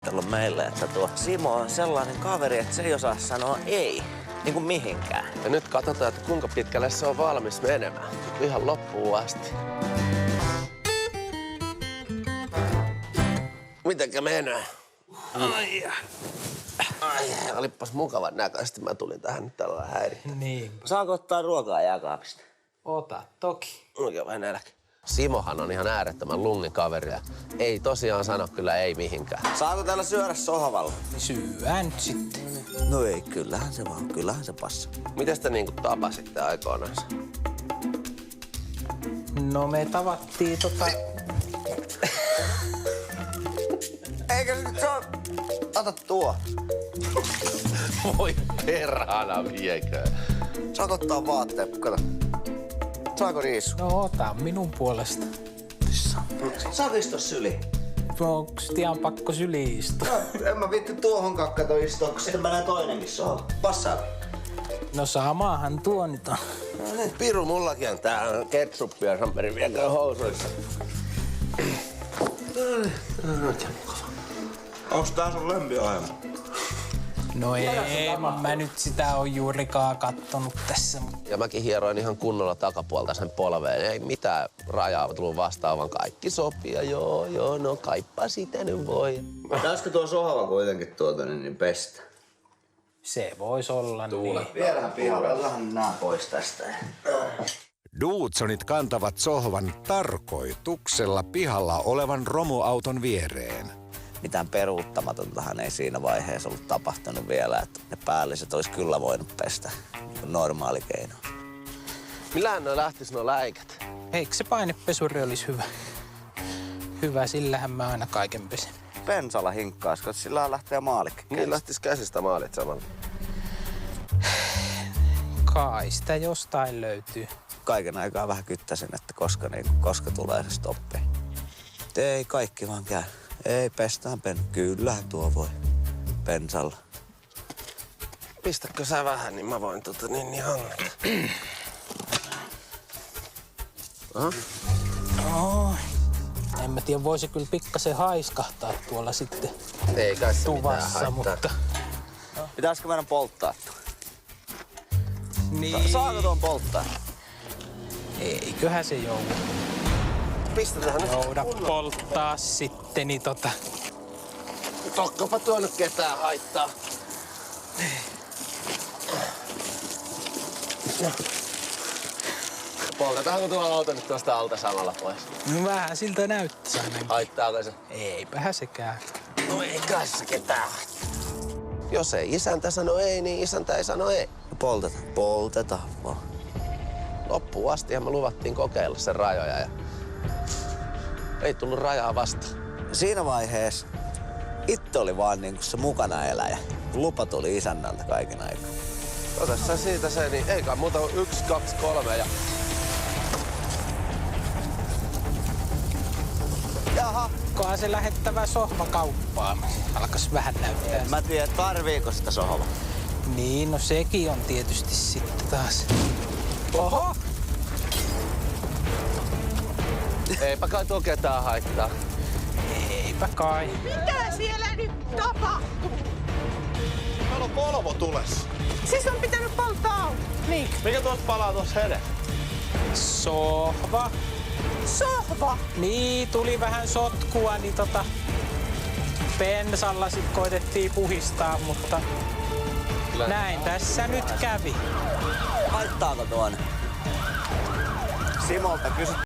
suositellut meille, että tuo Simo on sellainen kaveri, että se ei osaa sanoa ei. Niin kuin mihinkään. Ja nyt katsotaan, että kuinka pitkälle se on valmis menemään. Ihan loppuun asti. Mitenkä menee? Ai, olipas mukavan näköisesti. Mä tulin tähän nyt tällä häiriötä. Niin. Saako ottaa ruokaa jääkaapista? Ota, toki. Oikein vähän nälkä. Simohan on ihan äärettömän lungikaveri ja ei tosiaan sano kyllä ei mihinkään. Saako täällä syödä sohvalla? Syödään nyt sitten. No ei, kyllähän se passaa. Miten te niinku tapasitte aikoinaan? No me tavattiin Eikö se nyt saa... Ota tuo. Voi perhana viekö. Saako ottaa vaatteet? Kato. Saako riisu? No ota minun puolesta. Saako istua syliin? Onks ihan pakko syliin istua? No, en mä viitti tuohon kakkato istua, kun sitten menee toinenkin sohva. Passaako? No samaahan tuo nyt on. No niin, piru mullakin on tää ketsuppia Samperin viekö housuissa. Onks tää sun lempiohjelma? No ei, mä nyt sitä on juurikaan kattonut tässä. Ja mäkin hieroin ihan kunnolla takapuolta sen polveen. Ei mitään rajaa tullut vastaan, vaan kaikki sopii. Ja joo, no kaipa sitä nyt voi. Pitäisikö tuo sohva kuitenkin niin pestä? Se vois olla niin. Viedään pihalle, otahan nää pois tästä. Dudesonit kantavat sohvan tarkoituksella pihalla olevan romuauton viereen. Mitään peruuttamatontahan ei siinä vaiheessa ollut tapahtunut vielä, että ne päälliset olisi kyllä voinut pestä normaali keino. Millähän ne lähtis nuo läikät? Eikö se painepesuri olisi hyvä? Hyvä, sillähän mä aina kaiken pesen. Pensalla hinkkaas, koska sillä lähtee maalikin. Niin lähtis käsistä maalit samalla. Kai sitä jostain löytyy. Kaiken aikaa vähän kyttäsin, että koska tulee se stoppi. Ei kaikki vaan käy. Ei pestään kyllähän tuo voi pensalla. Pistätkö sä vähän, niin mä voin niin hangata. Oh. En mä tiedä, voisi kyllä pikkasen haiskahtaa tuolla sitten Ei kai se tuvassa, mutta... Pitäisikö meidän polttaa tuo? Niin. Saako tuon polttaa? Eiköhän se joudu. Pistetään nyt Jouda polttaa sitten, niin Tokkopa tuo nyt ketään haittaa. Poltetaanko tuo auto nyt tuosta alta samalla pois? No vähän siltä näyttää ainakin. Haittaako se? Eipähän sekään. No ei kai se ketään haittaa. Jos ei isäntä sano ei, niin isäntä ei sano ei. Poltetaan vaan. Loppuun astihan me luvattiin kokeilla sen rajoja ja ei tullut rajaa vastaan. Siinä vaiheessa itse oli vaan niinku se mukana eläjä. Lupa tuli isännältä kaiken aikaa. Ota sä siitä se, niin ei kai muuta 1, 2, 3 ja... Jaha. Kohan se lähettävä sohva kauppaan. Alkas vähän näyttää. Mä tiedän, tarviiko sitä sohvaa. Niin, no sekin on tietysti sitten taas. Oho! Eipä kai tuo ketään haittaa. Eipä kai. Mitä siellä nyt tapahtuu? Täällä on Volvo tules. Siis on pitänyt polttaa auto. Niin. Mikä tuossa palaa tuossa edessä? Sohva. Sohva. Niin, tuli vähän sotkua, niin pensalla sit koitettiin puhistaa, mutta näin tässä nyt kävi. Haittaako tuon? Simolta kysyt